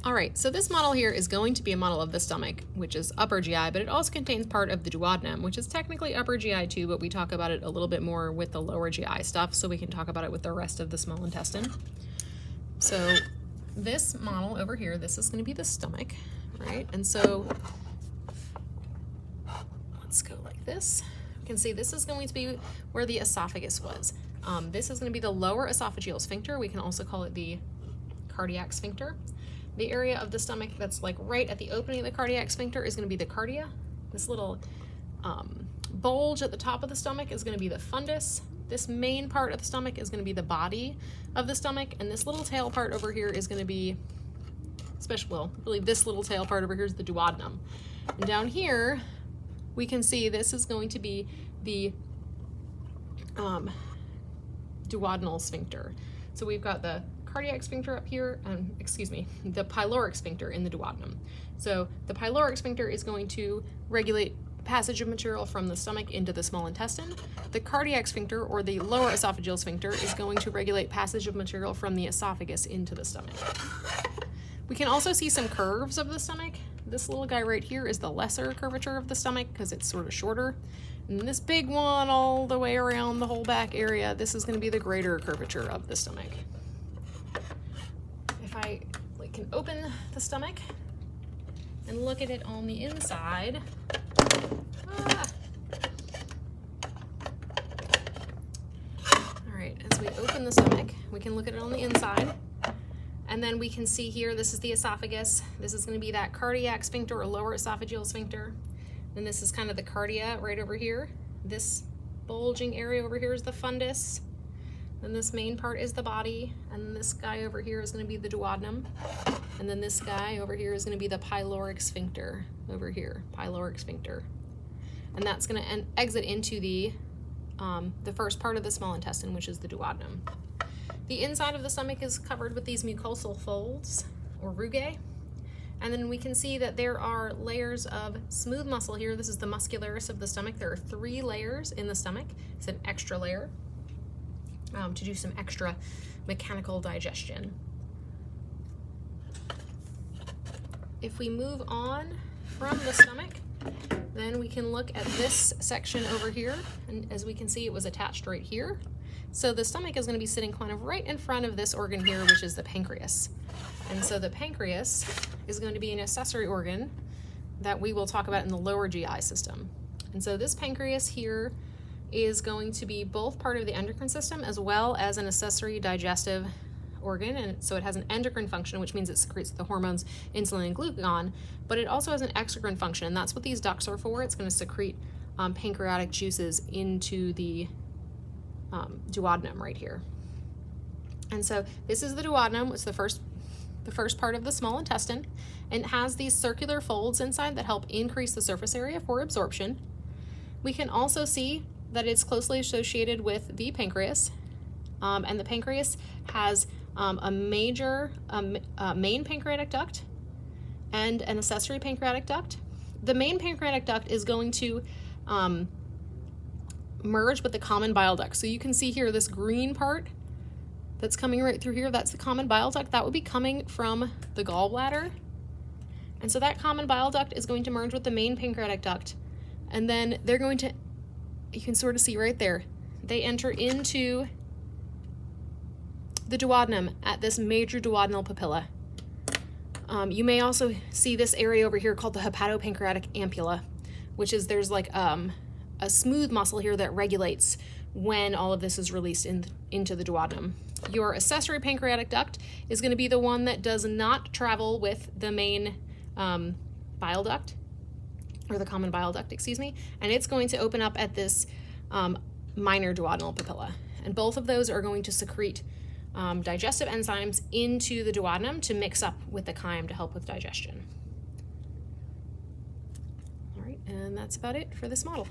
All right, so this model here is going to be a model of the stomach, which is upper GI, but it also contains part of the duodenum, which is technically upper GI too, but we talk about it a little bit more with the lower GI stuff, so we can talk about it with the rest of the small intestine. So this model over here, this is going to be the stomach, right? And so let's go like this. You can see this is going to be where the esophagus was. This is going to be the lower esophageal sphincter. We can also call it the cardiac sphincter. The area of the stomach that's like right at the opening of the cardiac sphincter is going to be the cardia. This little bulge at the top of the stomach is going to be the fundus. This main part of the stomach is going to be the body of the stomach, and this little tail part over here is going to be really this little tail part over here is the duodenum. And down here we can see this is going to be the duodenal sphincter. So we've got the cardiac sphincter up here, the pyloric sphincter in the duodenum. So the pyloric sphincter is going to regulate passage of material from the stomach into the small intestine. The cardiac sphincter, or the lower esophageal sphincter, is going to regulate passage of material from the esophagus into the stomach. We can also see some curves of the stomach. This little guy right here is the lesser curvature of the stomach because it's sort of shorter. And this big one all the way around the whole back area, this is going to be the greater curvature of the stomach. I can open the stomach and look at it on the inside. All right, as we open the stomach, we can look at it on the inside. And then we can see here, this is the esophagus. This is going to be that cardiac sphincter or lower esophageal sphincter. Then this is kind of the cardia right over here. This bulging area over here is the fundus. Then this main part is the body, and then this guy over here is going to be the duodenum, and then this guy over here is going to be the pyloric sphincter over here, pyloric sphincter, and that's going to exit into the first part of the small intestine, which is the duodenum. The inside of the stomach is covered with these mucosal folds or rugae, and then we can see that there are layers of smooth muscle here. This is the muscularis of the stomach. There are 3 layers in the stomach. It's an extra layer. To do some extra mechanical digestion. If we move on from the stomach, then we can look at this section over here, and as we can see, it was attached right here. So the stomach is going to be sitting kind of right in front of this organ here, which is the pancreas. And so the pancreas is going to be an accessory organ that we will talk about in the lower GI system. And so this pancreas here is going to be both part of the endocrine system as well as an accessory digestive organ, and so it has an endocrine function, which means it secretes the hormones insulin and glucagon, but it also has an exocrine function, and that's what these ducts are for. It's going to secrete pancreatic juices into the duodenum right here. And so this is the duodenum. It's the first part of the small intestine, and it has these circular folds inside that help increase the surface area for absorption. We can also see that it's closely associated with the pancreas, and the pancreas has a major main pancreatic duct and an accessory pancreatic duct. The main pancreatic duct is going to merge with the common bile duct. So you can see here this green part that's coming right through here, that's the common bile duct. That would be coming from the gallbladder. And so that common bile duct is going to merge with the main pancreatic duct, and then they're going to, you can sort of see right there, they enter into the duodenum at this major duodenal papilla. You may also see this area over here called the hepatopancreatic ampulla, which is there's like a smooth muscle here that regulates when all of this is released into the duodenum. Your accessory pancreatic duct is going to be the one that does not travel with the main bile duct, or the common bile duct, excuse me, and it's going to open up at this minor duodenal papilla. And both of those are going to secrete digestive enzymes into the duodenum to mix up with the chyme to help with digestion. All right, and that's about it for this model.